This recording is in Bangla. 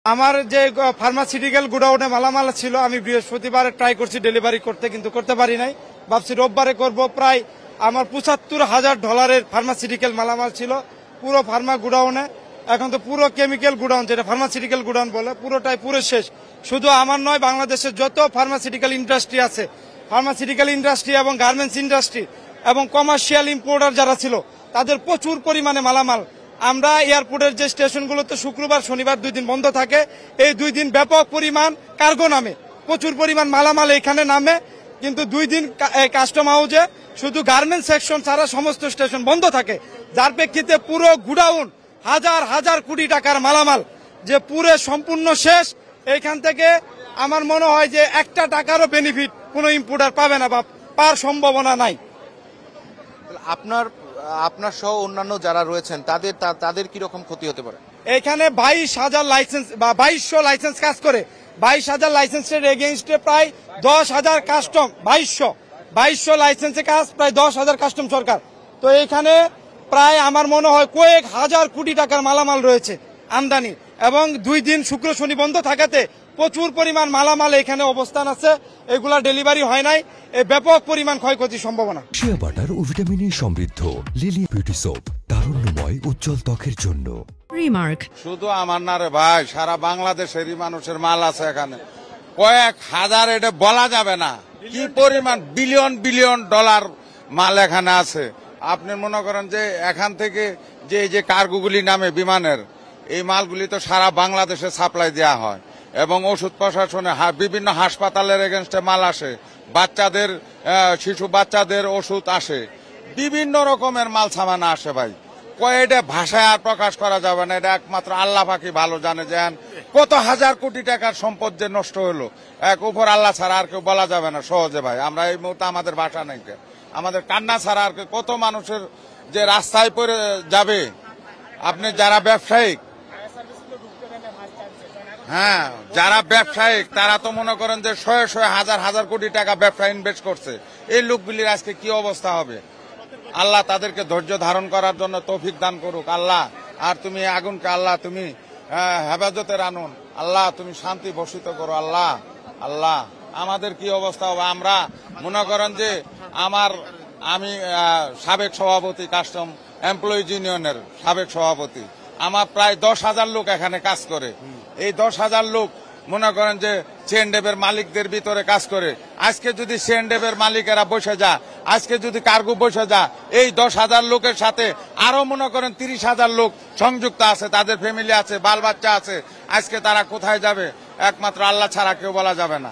আমার যে ফার্মাসিউটিক্যাল গোডাউনে মালামাল ছিল আমি বৃহস্পতিবারে ট্রাই করছি ডেলিভারি করতে, কিন্তু করতে পারি নাই। ভাবছি রোববারে করব। প্রায় আমার $৭৫,০০০ ফার্মাসিউটিক্যাল মালামাল ছিল পুরো ফার্মা গোডাউনে। এখন তো পুরো কেমিক্যাল গোডাউন, যেটা ফার্মাসিউটিক্যাল গোডাউন বলে, পুরোটাই পুরো শেষ। শুধু আমার নয়, বাংলাদেশের যত ফার্মাসিউটিক্যাল ইন্ডাস্ট্রি আছে, ফার্মাসিউটিক্যাল ইন্ডাস্ট্রি এবং গার্মেন্টস ইন্ডাস্ট্রি এবং কমার্শিয়াল ইম্পোর্টার যারা ছিল, তাদের প্রচুর পরিমাণে মালামাল। আমরা এয়ারপোর্টের যে স্টেশনগুলোতে শুক্রবার শনিবার 2 দিন বন্ধ থাকে, এই 2 দিন ব্যাপক পরিমাণ কার্গো নামে, প্রচুর পরিমাণ মালামাল এখানে নামে। কিন্তু 2 দিন কাস্টম হাউসে শুধু গার্মেন্টস সেকশন ছাড়া সমস্ত স্টেশন বন্ধ থাকে, যার প্রেক্ষিতে পুরো গুডাউন হাজার হাজার কোটি টাকার মালামাল যে পুরো সম্পূর্ণ শেষ। এইখান থেকে আমার মনে হয় যে 1 টাকারও বেনিফিট কোনো ইম্পোর্টার পাবে না বা পাওয়ার সম্ভাবনা নাই। আপনার সহ অন্যান্য যারা রয়েছেন তাদের কি রকম ক্ষতি হতে পারে? এখানে 22,000 লাইসেন্স বা 2200 লাইসেন্স কাজ করে। 22,000 লাইসেন্সের এগেইনস্টে প্রায় 10,000 কাস্টম, 2200 লাইসেন্সে কাজ, প্রায় 10,000 কাস্টম সরকার। তো এখানে প্রায় আমার মনে হয় কয়েক হাজার কোটি টাকার মালামাল রয়েছে আমদানি, এবং 2 দিন শুক্র শনি বন্ধ থাকাতে প্রচুর পরিমাণ মালামাল এখানে অবস্থান আছে, এগুলা ডেলিভারি হয় নাই। এই ব্যাপক পরিমাণ ক্ষয়ক্ষতির সম্ভাবনা। শিয়া বাটার ও ভিটামিনে সমৃদ্ধ লিলি বিউটি সোপ, তারুণ্যময় উজ্জ্বল ত্বকের জন্য। রিমার্ক শুধু আমার না রে ভাই, সারা বাংলাদেশেরই মানুষের মাল আছে এখানে কয়েক হাজার, এটা বলা যাবে না কি পরিমাণ বিলিয়ন বিলিয়ন ডলার মাল এখানে আছে। আপনি মনে করেন যে এখান থেকে যে কার্গোগুলি নামে বিমানের, এই মালগুলি তো সারা বাংলাদেশে সাপ্লাই দেওয়া হয়, এবং ওষুধ প্রশাসনে বিভিন্ন হাসপাতালের এগেনস্টে মাল আসে, বাচ্চাদের শিশু বাচ্চাদের ওষুধ আসে, বিভিন্ন রকমের মাল সামান আসে ভাই। এটা ভাষায় আর প্রকাশ করা যাবে না, এটা একমাত্র আল্লাহ পাকি ভালো জানে যে কত হাজার কোটি টাকার সম্পদ যে নষ্ট হলো, এক উপর আল্লাহ ছাড়া আর কেউ বলা যাবে না সহজে ভাই। আমরা এই মুহূর্তে আমাদের ভাষা নেই, আমাদের কান্না ছাড়া আর কত মানুষের যে রাস্তায় পড়ে যাবে। আপনি যারা ব্যবসায়িক, হ্যাঁ যারা ব্যবসায়িক, তারা তো মনে করেন যে শয়ে হাজার হাজার কোটি টাকা ব্যবসা ইনভেস্ট করছে, এই লোকগুলির আজকে কি অবস্থা হবে। আল্লাহ তাদেরকে ধৈর্য ধারণ করার জন্য তৌফিক দান করুক আল্লাহ। আর তুমি আগুনকে আল্লাহ তুমি হেফাজতের আনুন আল্লাহ, তুমি শান্তি বর্ষিত করো আল্লাহ। আল্লাহ আমাদের কি অবস্থা হবে। আমরা মনে করেন যে আমি সাবেক সভাপতি, কাস্টম এমপ্লয়িজ ইউনিয়নের সাবেক সভাপতি, আমার প্রায় 10,000 লোক এখানে কাজ করে। এই 10,000 লোক মনে করেন যে চেনডেবের মালিকদের ভিতরে কাজ করে। আজকে যদি চেনডেবের মালিকেরা বসে যা, আজকে যদি কার্গো বসে যা, এই 10,000 লোকের সাথে আরো মনে করেন 30,000 লোক সংযুক্ত আছে, তাদের ফ্যামিলি আছে, বাল বাচ্চা আছে। আজকে তারা কোথায় যাবে একমাত্র আল্লাহ ছাড়া কেউ বলা যাবে না।